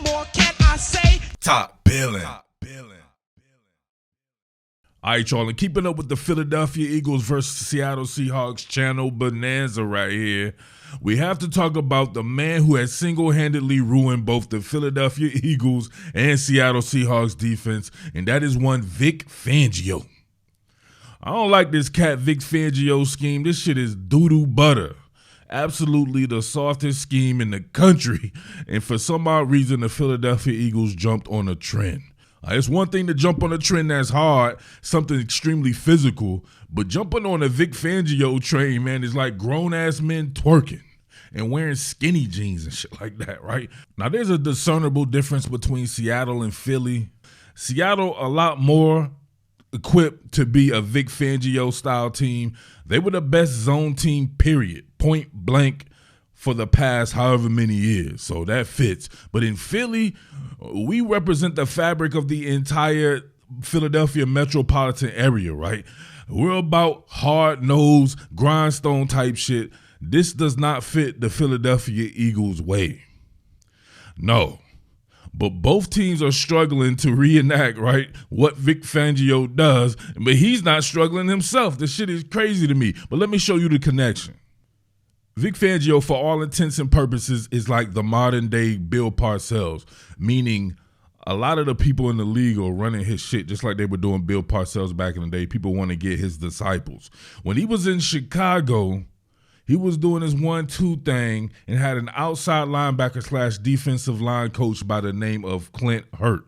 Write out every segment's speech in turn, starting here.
more can I say? Top Billin. All right, y'all, and keeping up with the Philadelphia Eagles versus Seattle Seahawks channel bonanza right here, we have to talk about the man who has single-handedly ruined both the Philadelphia Eagles and Seattle Seahawks defense, and that is one Vic Fangio. I don't like this cat Vic Fangio scheme. This shit is doo-doo butter. Absolutely the softest scheme in the country, and for some odd reason, the Philadelphia Eagles jumped on a trend. It's one thing to jump on a trend that's hard, something extremely physical, but jumping on a Vic Fangio train, man, is like grown-ass men twerking and wearing skinny jeans and shit like that, right? Now, there's a discernible difference between Seattle and Philly. Seattle, a lot more equipped to be a Vic Fangio-style team. They were the best zone team, period, point blank, for the past however many years, so that fits. But in Philly, we represent the fabric of the entire Philadelphia metropolitan area, right? We're about hard-nosed, grindstone type shit. This does not fit the Philadelphia Eagles way. No. But both teams are struggling to reenact, right, what Vic Fangio does, but he's not struggling himself. This shit is crazy to me. But let me show you the connection. Vic Fangio, for all intents and purposes, is like the modern-day Bill Parcells, meaning a lot of the people in the league are running his shit just like they were doing Bill Parcells back in the day. People want to get his disciples. When he was in Chicago, he was doing his 1-2 thing and had an outside linebacker / defensive line coach by the name of Clint Hurt.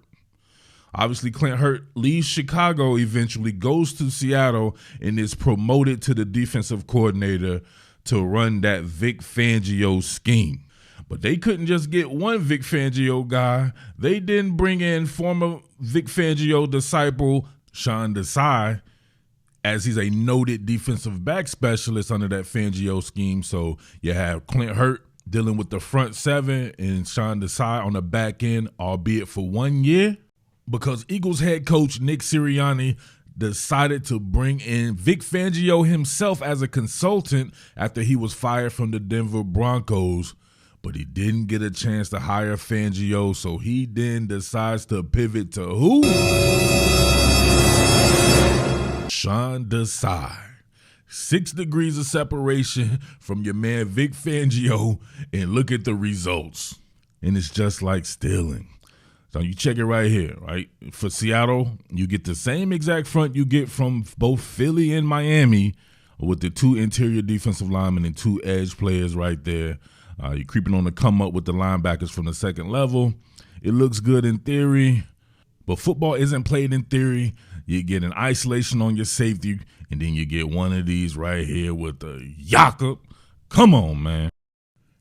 Obviously, Clint Hurt leaves Chicago eventually, goes to Seattle, and is promoted to the defensive coordinator to run that Vic Fangio scheme. But they couldn't just get one Vic Fangio guy. They didn't bring in former Vic Fangio disciple Sean Desai, as he's a noted defensive back specialist under that Fangio scheme. So you have Clint Hurt dealing with the front seven and Sean Desai on the back end, albeit for 1 year, because Eagles head coach Nick Sirianni decided to bring in Vic Fangio himself as a consultant after he was fired from the Denver Broncos, but he didn't get a chance to hire Fangio, so he then decides to pivot to who? Sean Desai. 6 degrees of separation from your man Vic Fangio, and look at the results. And it's just like stealing. So you check it right here, right? For Seattle, you get the same exact front you get from both Philly and Miami with the 2 interior defensive linemen and 2 edge players right there. You're creeping on the come up with the linebackers from the second level. It looks good in theory, but football isn't played in theory. You get an isolation on your safety, and then you get one of these right here with the Jakob. Come on, man.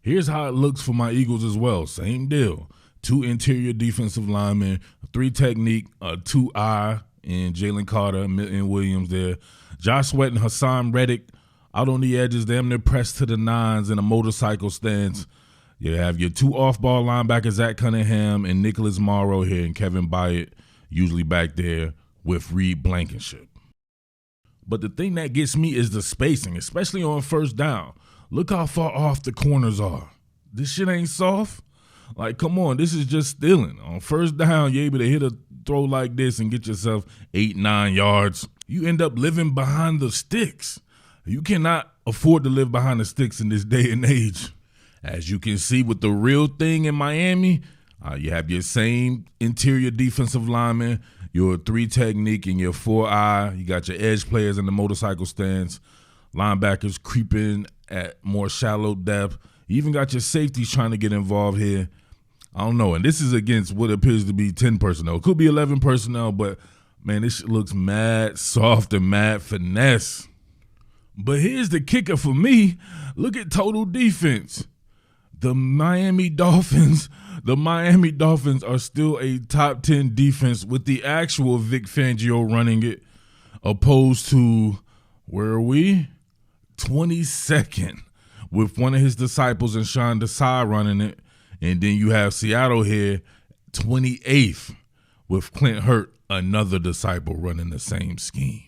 Here's how it looks for my Eagles as well. Same deal. 2 interior defensive linemen, 3 technique, 2 eye, and Jalen Carter, and Williams there. Josh Sweat and Hassan Reddick out on the edges, damn near pressed to the nines in a motorcycle stance. You have your 2 off-ball linebackers, Zach Cunningham and Nicholas Morrow here, and Kevin Byard usually back there with Reed Blankenship. But the thing that gets me is the spacing, especially on first down. Look how far off the corners are. This shit ain't soft. Like, come on, this is just stealing. On first down, you're able to hit a throw like this and get yourself 8-9 yards. You end up living behind the sticks. You cannot afford to live behind the sticks in this day and age. As you can see with the real thing in Miami, you have your same interior defensive lineman, your 3 technique and your 4 eye. You got your edge players in the motorcycle stance, linebackers creeping at more shallow depth. You even got your safeties trying to get involved here. I don't know. And this is against what appears to be 10 personnel. It could be 11 personnel, but, man, this shit looks mad soft and mad finesse. But here's the kicker for me. Look at total defense. The Miami Dolphins are still a top 10 defense with the actual Vic Fangio running it, opposed to, where are we? 22nd. With one of his disciples and Sean Desai running it. And then you have Seattle here, 28th, with Clint Hurt, another disciple, running the same scheme.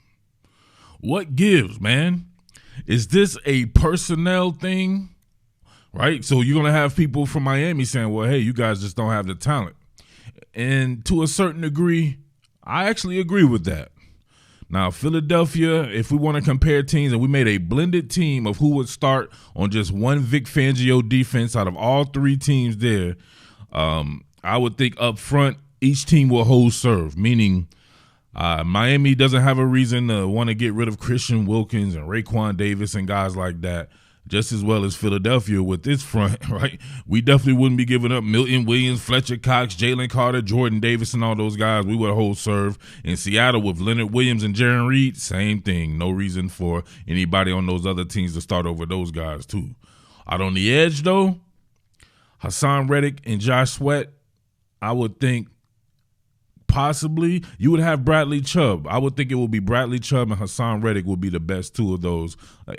What gives, man? Is this a personnel thing? Right? So you're going to have people from Miami saying, well, hey, you guys just don't have the talent. And to a certain degree, I actually agree with that. Now, Philadelphia, if we want to compare teams and we made a blended team of who would start on just one Vic Fangio defense out of all three teams there, I would think up front each team will hold serve, meaning Miami doesn't have a reason to want to get rid of Christian Wilkins and Raekwon Davis and guys like that, just as well as Philadelphia with this front, right? We definitely wouldn't be giving up Milton Williams, Fletcher Cox, Jalen Carter, Jordan Davis, and all those guys. We would hold serve. In Seattle with Leonard Williams and Jaron Reed, same thing. No reason for anybody on those other teams to start over those guys too. Out on the edge, though, Hassan Reddick and Josh Sweat, I would think possibly you would have Bradley Chubb. I would think it would be Bradley Chubb and Hassan Reddick would be the best two of those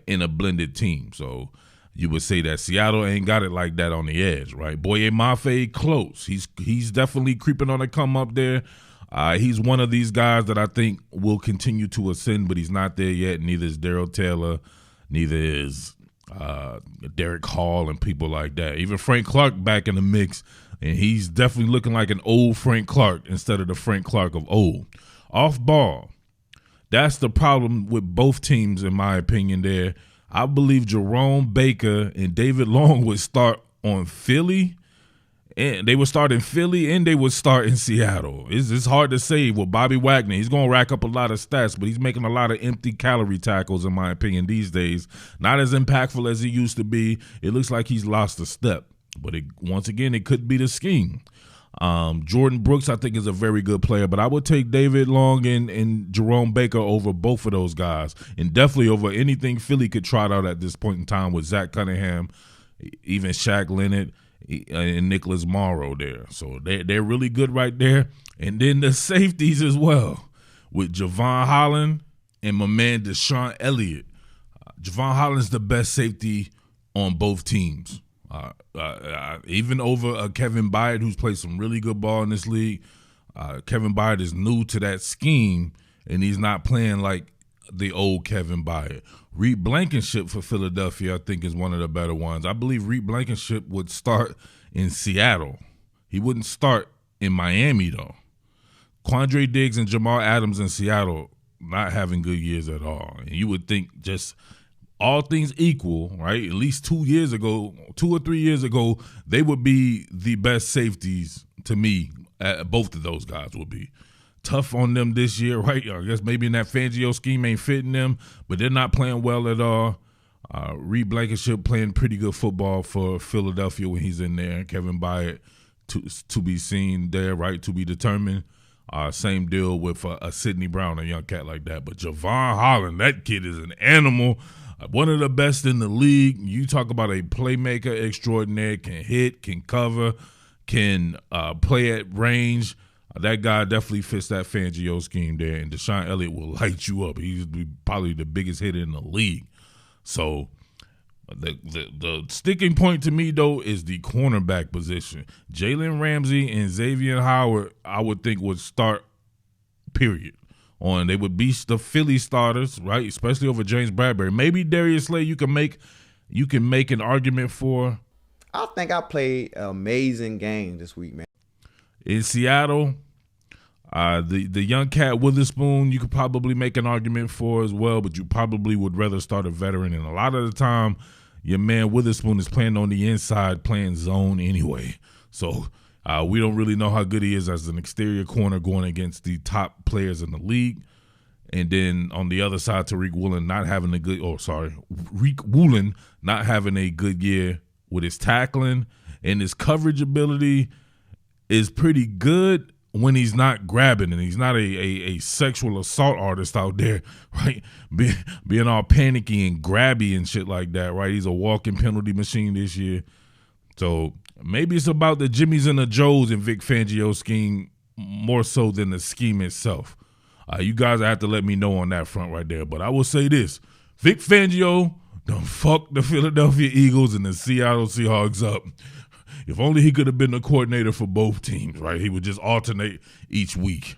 in a blended team. So you would say that Seattle ain't got it like that on the edge, right? Boye Mafe close. He's definitely creeping on a come up there. He's one of these guys that I think will continue to ascend, but he's not there yet. Neither is Darrell Taylor. Neither is Derek Hall and people like that. Even Frank Clark back in the mix. And he's definitely looking like an old Frank Clark instead of the Frank Clark of old. Off ball, that's the problem with both teams, in my opinion there. I believe Jerome Baker and David Long would start on Philly. And they would start in Philly and they would start in Seattle. It's hard to say with Bobby Wagner. He's going to rack up a lot of stats, but he's making a lot of empty calorie tackles, in my opinion, these days. Not as impactful as he used to be. It looks like he's lost a step. But once again, it could be the scheme. Jordan Brooks, I think, is a very good player, but I would take David Long and Jerome Baker over both of those guys, and definitely over anything Philly could trot out at this point in time with Zach Cunningham, even Shaq Leonard, and Nicholas Morrow there. So they're really good right there. And then the safeties as well with Javon Holland and my man Deshaun Elliott. Javon Holland's the best safety on both teams. Even over Kevin Byard, who's played some really good ball in this league. Kevin Byard is new to that scheme, and he's not playing like the old Kevin Byard. Reed Blankenship for Philadelphia, I think, is one of the better ones. I believe Reed Blankenship would start in Seattle. He wouldn't start in Miami, though. Quandre Diggs and Jamal Adams in Seattle not having good years at all. And you would think just – all things equal, right? At least 2 or 3 years ago, they would be the best safeties to me. Both of those guys would be tough on them this year, right? I guess maybe in that Fangio scheme ain't fitting them, but they're not playing well at all. Reed Blankenship playing pretty good football for Philadelphia when he's in there. Kevin Byard to be seen there, right? To be determined. Same deal with a Sidney Brown, a young cat like that. But Javon Holland, that kid is an animal. One of the best in the league. You talk about a playmaker extraordinaire, can hit, can cover, can play at range. That guy definitely fits that Fangio scheme there, and Deshaun Elliott will light you up. He's probably the biggest hitter in the league. So the sticking point to me, though, is the cornerback position. Jalen Ramsey and Xavier Howard, I would think, would start, period. They would be the Philly starters, right? Especially over James Bradbury. Maybe Darius Slay you can make an argument for. I think I played an amazing game this week, man. In Seattle, the young cat Witherspoon you could probably make an argument for as well, but you probably would rather start a veteran. And a lot of the time, your man Witherspoon is playing on the inside, playing zone anyway. So we don't really know how good he is as an exterior corner going against the top players in the league. And then on the other side, Tariq Woolen not having a good year with his tackling, and his coverage ability is pretty good when he's not grabbing, and he's not a sexual assault artist out there, right? Being all panicky and grabby and shit like that, right? He's a walking penalty machine this year. So maybe it's about the Jimmies and the Joes in Vic Fangio's scheme more so than the scheme itself. You guys have to let me know on that front right there. But I will say this. Vic Fangio done fucked the Philadelphia Eagles and the Seattle Seahawks up. If only he could have been the coordinator for both teams, right? He would just alternate each week.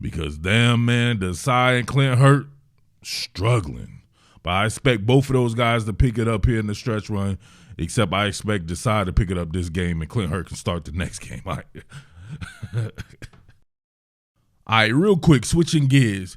Because, damn, man, Desai and Clint Hurt struggling. But I expect both of those guys to pick it up here in the stretch run, except I expect Desai to pick it up this game and Clint Hurt can start the next game. All right, real quick, switching gears.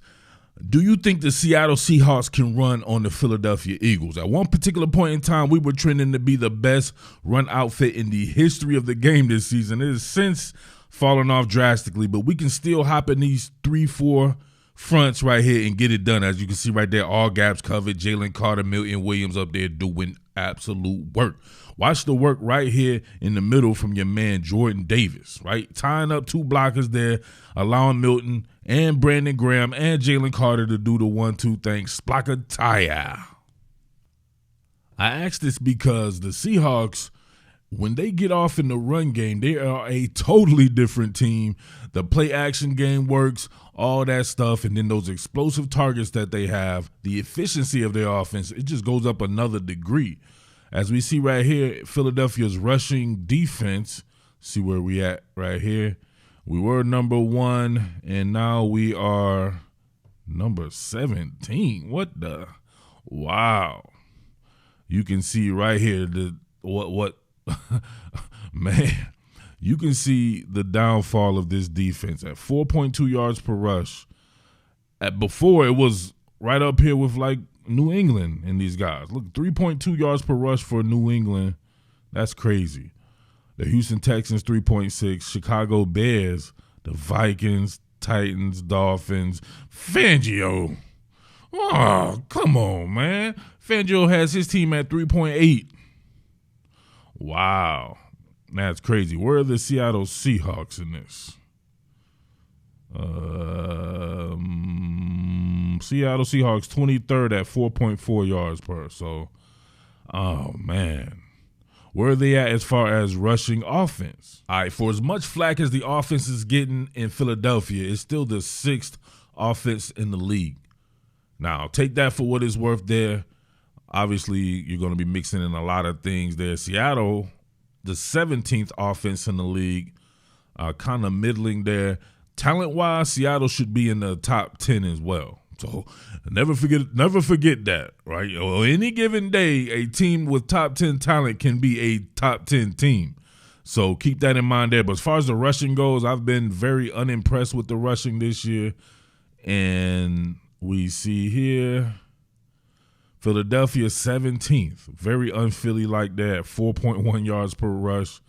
Do you think the Seattle Seahawks can run on the Philadelphia Eagles? At one particular point in time, we were trending to be the best run outfit in the history of the game this season. It has since fallen off drastically, but we can still hop in these 3-4 fronts right here and get it done. As you can see right there, all gaps covered. Jalen Carter, Milton Williams up there doing absolute work. Watch the work right here in the middle from your man Jordan Davis, right? Tying up two blockers there, allowing Milton and Brandon Graham and Jalen Carter to do the 1-2 thing. Splakataya. I ask this because the Seahawks, when they get off in the run game, they are a totally different team. The play action game works, all that stuff, and then those explosive targets that they have, the efficiency of their offense, it just goes up another degree. As we see right here, Philadelphia's rushing defense, see where we at right here. We were number 1, and now we are number 17. What the? Wow. You can see right here what man, you can see the downfall of this defense at 4.2 yards per rush. Before, it was right up here with like New England and these guys. Look, 3.2 yards per rush for New England. That's crazy. The Houston Texans, 3.6. Chicago Bears, the Vikings, Titans, Dolphins. Fangio. Oh, come on, man. Fangio has his team at 3.8. Wow. That's crazy. Where are the Seattle Seahawks in this? Seattle Seahawks 23rd at 4.4 yards per. So, oh, man. Where are they at as far as rushing offense? All right, for as much flack as the offense is getting in Philadelphia, it's still the 6th offense in the league. Now, take that for what it's worth there. Obviously, you're going to be mixing in a lot of things there. Seattle, the 17th offense in the league, kind of middling there. Talent-wise, Seattle should be in the top 10 as well. So never forget that, right? On any given day, a team with top 10 talent can be a top 10 team. So keep that in mind there. But as far as the rushing goes, I've been very unimpressed with the rushing this year. And we see here Philadelphia 17th. Very un-Philly like that, 4.1 yards per rush.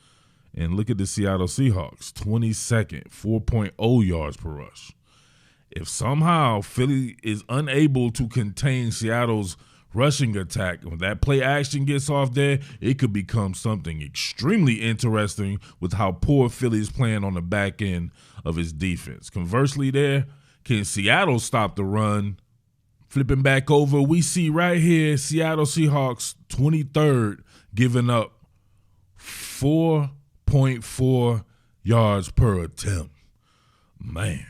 And look at the Seattle Seahawks, 22nd, 4.0 yards per rush. If somehow Philly is unable to contain Seattle's rushing attack, when that play action gets off there, it could become something extremely interesting with how poor Philly is playing on the back end of its defense. Conversely there, can Seattle stop the run? Flipping back over, we see right here Seattle Seahawks 23rd giving up 4.4 yards per attempt. Man.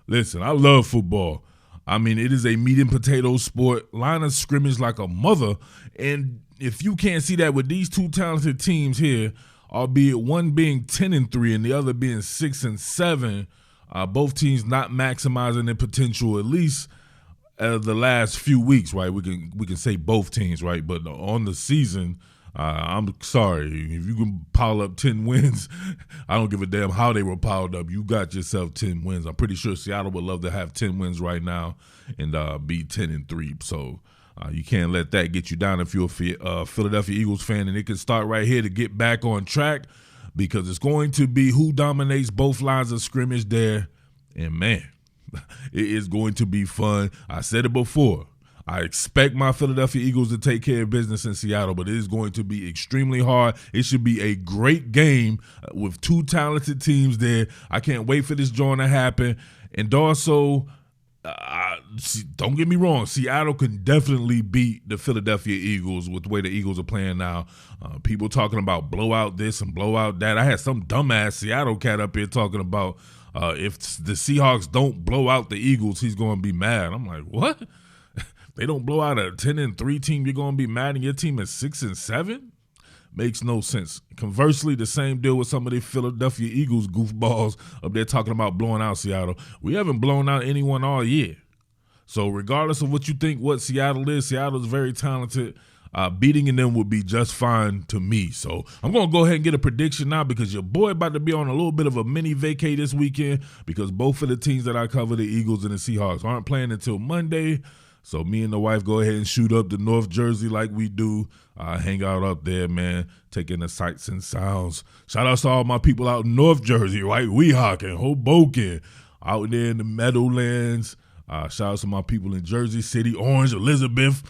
Listen, I love football. I mean, it is a meat and potatoes sport, line of scrimmage like a mother. And if you can't see that with these two talented teams here, albeit one being 10-3 and the other being 6-7, both teams not maximizing their potential, at least the last few weeks, right? We can say both teams, right? But on the season, I'm sorry. If you can pile up 10 wins, I don't give a damn how they were piled up. You got yourself 10 wins. I'm pretty sure Seattle would love to have 10 wins right now and be 10-3. So you can't let that get you down if you're a Philadelphia Eagles fan. And it can start right here to get back on track because it's going to be who dominates both lines of scrimmage there. And, man, it is going to be fun. I said it before. I expect my Philadelphia Eagles to take care of business in Seattle, but it is going to be extremely hard. It should be a great game with two talented teams there. I can't wait for this joint to happen. And also, don't get me wrong, Seattle can definitely beat the Philadelphia Eagles with the way the Eagles are playing now. People talking about blowout this and blowout that. I had some dumbass Seattle cat up here talking about if the Seahawks don't blow out the Eagles, he's going to be mad. I'm like, what? They don't blow out a 10-3 team, you're going to be mad, and your team is 6-7? Makes no sense. Conversely, the same deal with some of the Philadelphia Eagles goofballs up there talking about blowing out Seattle. We haven't blown out anyone all year. So regardless of what you think what Seattle is very talented. beating them would be just fine to me. So I'm going to go ahead and get a prediction now because your boy about to be on a little bit of a mini vacay this weekend because both of the teams that I cover, the Eagles and the Seahawks, aren't playing until Monday. So me and the wife go ahead and shoot up to North Jersey like we do. Hang out up there, man, taking the sights and sounds. Shout out to all my people out in North Jersey, right? Weehawken, Hoboken, out there in the Meadowlands. Shout out to my people in Jersey City, Orange, Elizabeth,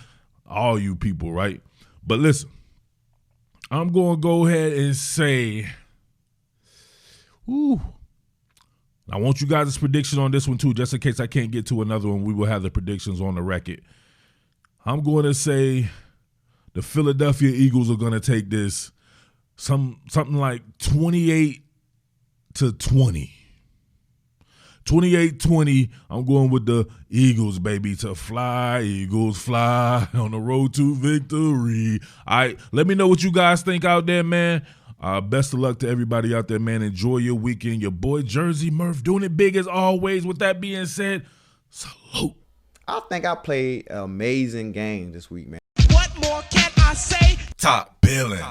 all you people, right? But listen, I'm going to go ahead and say, I want you guys' prediction on this one too, just in case I can't get to another one. We will have the predictions on the record. I'm going to say the Philadelphia Eagles are going to take this something like 28-20. 28-20, I'm going with the Eagles, baby, to fly, Eagles fly on the road to victory. All right, let me know what you guys think out there, man. Best of luck to everybody out there, man. Enjoy your weekend. Your boy Jersey Murf doing it big as always. With that being said, salute. I think I played an amazing game this week, man. What more can I say? Top Billin.